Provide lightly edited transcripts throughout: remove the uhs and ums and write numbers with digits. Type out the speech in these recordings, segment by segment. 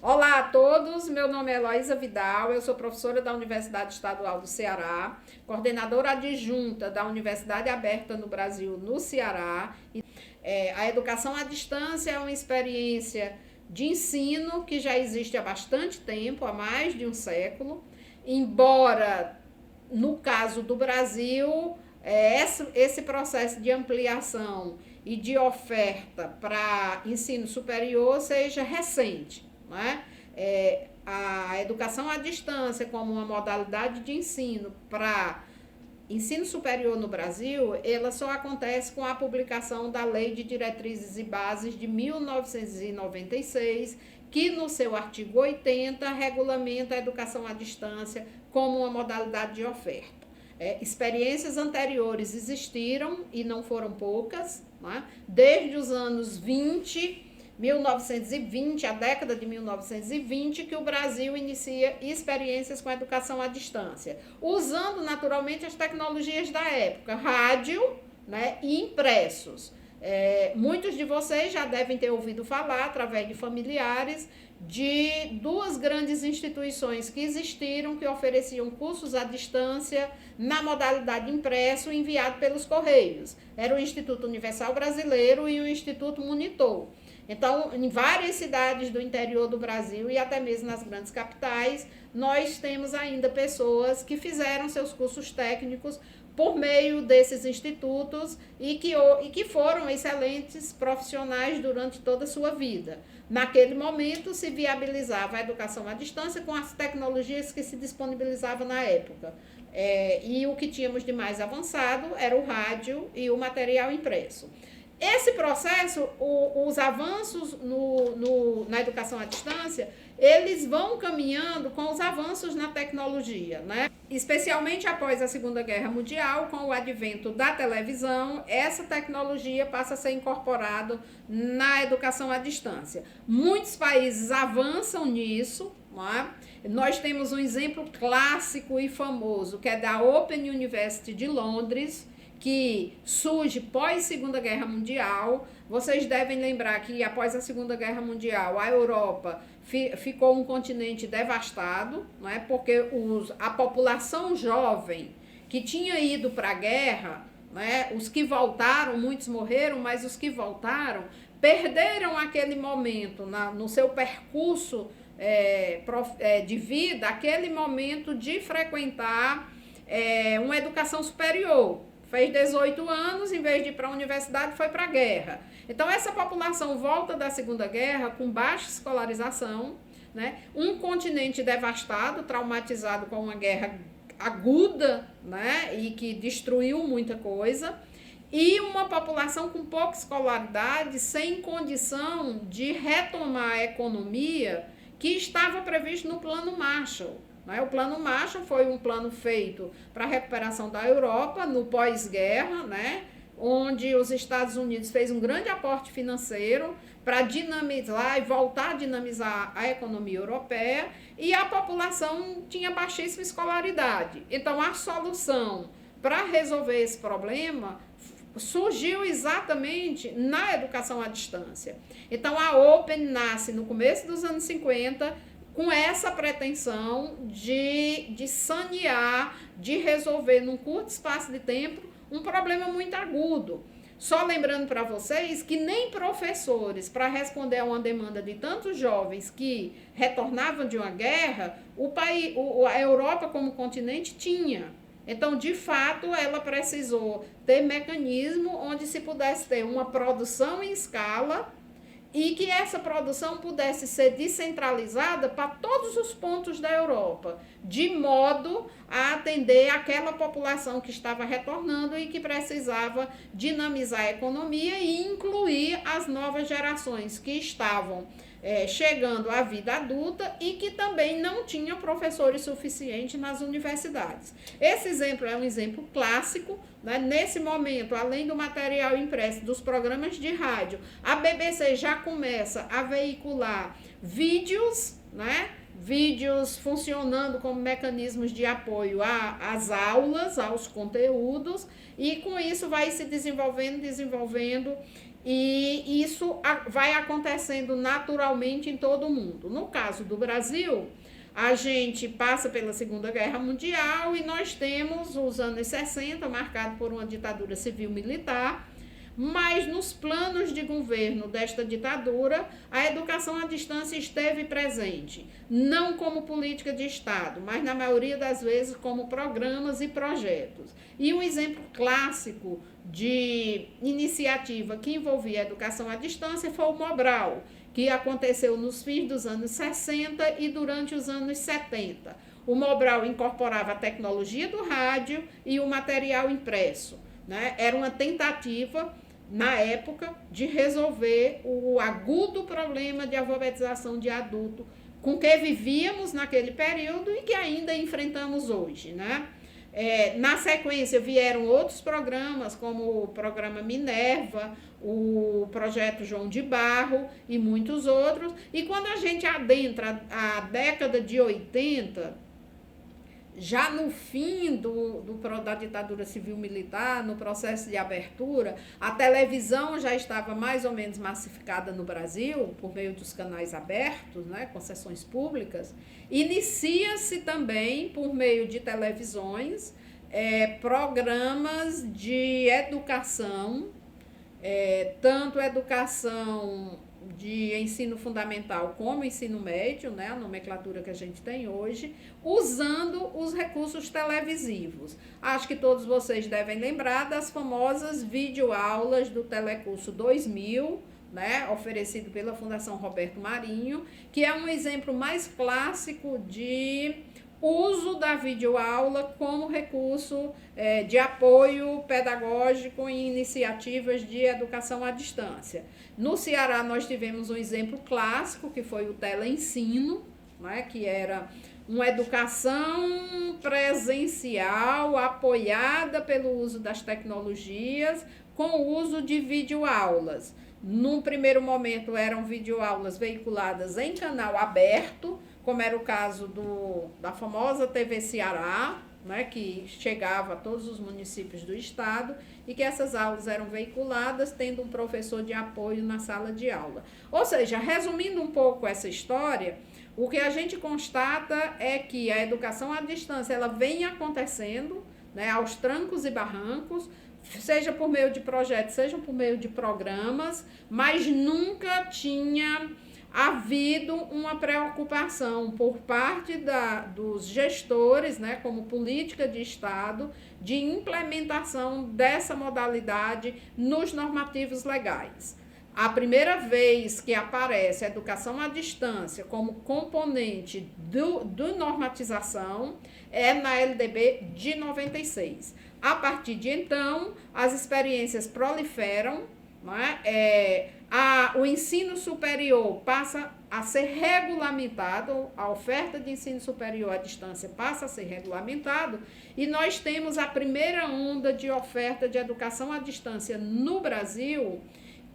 Olá a todos, meu nome é Heloísa Vidal, eu sou professora da Universidade Estadual do Ceará, coordenadora adjunta da Universidade Aberta no Brasil, no Ceará. A educação à distância é uma experiência de ensino que já existe há bastante tempo, há mais de um século, embora no caso do Brasil, esse processo de ampliação e de oferta para ensino superior seja recente. Né? A educação à distância como uma modalidade de ensino para ensino superior no Brasil, ela só acontece com a publicação da Lei de Diretrizes e Bases de 1996, que no seu artigo 80 regulamenta a educação à distância como uma modalidade de oferta. Experiências anteriores existiram e não foram poucas, né? Desde os anos 1920, a década de 1920, que o Brasil inicia experiências com a educação à distância, usando naturalmente as tecnologias da época, rádio, né, e impressos. Muitos de vocês já devem ter ouvido falar, através de familiares, de duas grandes instituições que existiram, que ofereciam cursos à distância na modalidade impresso enviado pelos Correios. Era o Instituto Universal Brasileiro e o Instituto Monitor. Então, em várias cidades do interior do Brasil e até mesmo nas grandes capitais, nós temos ainda pessoas que fizeram seus cursos técnicos por meio desses institutos e que foram excelentes profissionais durante toda a sua vida. Naquele momento, se viabilizava a educação à distância com as tecnologias que se disponibilizavam na época. E o que tínhamos de mais avançado era o rádio e o material impresso. Esse processo, os avanços na educação à distância, eles vão caminhando com os avanços na tecnologia, né? Especialmente após a Segunda Guerra Mundial, com o advento da televisão, essa tecnologia passa a ser incorporada na educação à distância. Muitos países avançam nisso, né? Nós temos um exemplo clássico e famoso, que é da Open University de Londres, que surge pós Segunda Guerra Mundial. Vocês devem lembrar que após a Segunda Guerra Mundial, a Europa ficou um continente devastado, não é? Porque a população jovem que tinha ido para a guerra, né? Os que voltaram, muitos morreram, mas os que voltaram perderam aquele momento no seu percurso de vida, aquele momento de frequentar uma educação superior. Fez 18 anos, em vez de ir para a universidade, foi para a guerra. Então, essa população volta da Segunda Guerra com baixa escolarização, né? Um continente devastado, traumatizado com uma guerra aguda, né? E que destruiu muita coisa, e uma população com pouca escolaridade, sem condição de retomar a economia que estava previsto no Plano Marshall. O Plano Marshall foi um plano feito para a recuperação da Europa no pós-guerra, né? Onde os Estados Unidos fez um grande aporte financeiro para dinamizar e voltar a dinamizar a economia europeia, e a população tinha baixíssima escolaridade. Então, a solução para resolver esse problema surgiu exatamente na educação à distância. Então, a Open nasce no começo dos anos 50, com essa pretensão de sanear, de resolver num curto espaço de tempo um problema muito agudo. Só lembrando para vocês que nem professores, para responder a uma demanda de tantos jovens que retornavam de uma guerra, a Europa como continente tinha. Então, de fato, ela precisou ter mecanismo onde se pudesse ter uma produção em escala e que essa produção pudesse ser descentralizada para todos os pontos da Europa, de modo a atender aquela população que estava retornando e que precisava dinamizar a economia e incluir as novas gerações que estavam chegando à vida adulta e que também não tinham professores suficientes nas universidades. Esse exemplo é um exemplo clássico, né? Nesse momento, além do material impresso dos programas de rádio, a BBC já começa a veicular vídeos, né? Vídeos funcionando como mecanismos de apoio às aulas, aos conteúdos, e com isso vai se desenvolvendo, e isso vai acontecendo naturalmente em todo o mundo. No caso do Brasil, a gente passa pela Segunda Guerra Mundial e nós temos os anos 60 marcados por uma ditadura civil-militar, mas nos planos de governo desta ditadura, a educação à distância esteve presente, não como política de Estado, mas na maioria das vezes como programas e projetos. E um exemplo clássico de iniciativa que envolvia a educação à distância foi o Mobral, que aconteceu nos fins dos anos 60 e durante os anos 70. O Mobral incorporava a tecnologia do rádio e o material impresso, né? Era uma tentativa, na época, de resolver o agudo problema de alfabetização de adulto com que vivíamos naquele período e que ainda enfrentamos hoje, né? Na sequência vieram outros programas, como o programa Minerva, o projeto João de Barro e muitos outros. E quando a gente adentra a década de 80, já no fim da ditadura civil-militar, no processo de abertura, a televisão já estava mais ou menos massificada no Brasil, por meio dos canais abertos, né, concessões públicas. Inicia-se também, por meio de televisões, programas de educação, tanto educação de ensino fundamental como ensino médio, né, a nomenclatura que a gente tem hoje, usando os recursos televisivos. Acho que todos vocês devem lembrar das famosas videoaulas do Telecurso 2000, né, oferecido pela Fundação Roberto Marinho, que é um exemplo mais clássico de uso da videoaula como recurso de apoio pedagógico em iniciativas de educação à distância. No Ceará, nós tivemos um exemplo clássico, que foi o teleensino, né, que era uma educação presencial apoiada pelo uso das tecnologias, com o uso de videoaulas. Num primeiro momento, eram videoaulas veiculadas em canal aberto, como era o caso da famosa TV Ceará, né, que chegava a todos os municípios do estado, e que essas aulas eram veiculadas tendo um professor de apoio na sala de aula. Ou seja, resumindo um pouco essa história, o que a gente constata é que a educação à distância ela vem acontecendo, né, aos trancos e barrancos, seja por meio de projetos, seja por meio de programas, mas nunca tinha havido uma preocupação por parte dos gestores, né, como política de Estado, de implementação dessa modalidade nos normativos legais. A primeira vez que aparece a educação à distância como componente do normatização é na LDB de 96. A partir de então, as experiências proliferam, né? O ensino superior passa a ser regulamentado, a oferta de ensino superior à distância passa a ser regulamentado, e nós temos a primeira onda de oferta de educação à distância no Brasil,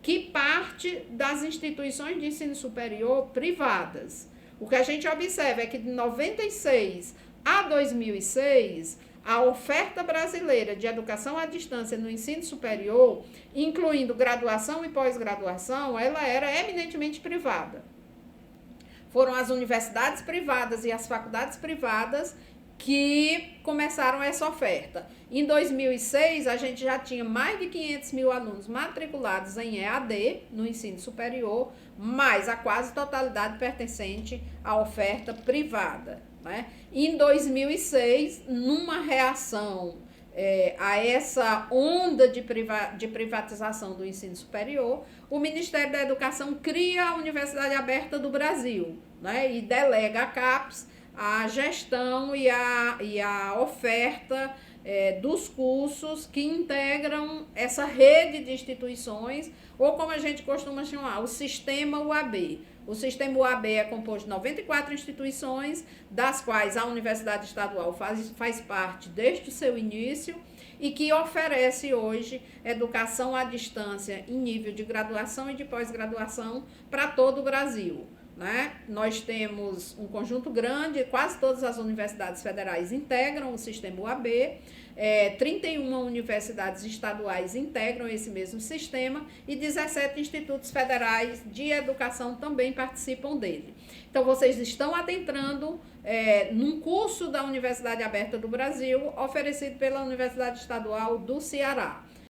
que parte das instituições de ensino superior privadas. O que a gente observa é que de 96 a 2006, a oferta brasileira de educação à distância no ensino superior, incluindo graduação e pós-graduação, ela era eminentemente privada. Foram as universidades privadas e as faculdades privadas que começaram essa oferta. Em 2006, a gente já tinha mais de 500 mil alunos matriculados em EAD, no ensino superior, mas a quase totalidade pertencente à oferta privada, né? Em 2006, numa reação a essa onda de privatização do ensino superior, o Ministério da Educação cria a Universidade Aberta do Brasil, né? E delega à CAPES a gestão e a oferta dos cursos que integram essa rede de instituições, ou como a gente costuma chamar, o Sistema UAB. O Sistema UAB é composto de 94 instituições, das quais a Universidade Estadual faz parte desde o seu início, e que oferece hoje educação à distância em nível de graduação e de pós-graduação para todo o Brasil. né? Nós temos um conjunto grande, quase todas as universidades federais integram o sistema UAB, 31 universidades estaduais integram esse mesmo sistema e 17 institutos federais de educação também participam dele. Então, vocês estão adentrando num curso da Universidade Aberta do Brasil, oferecido pela Universidade Estadual do Ceará.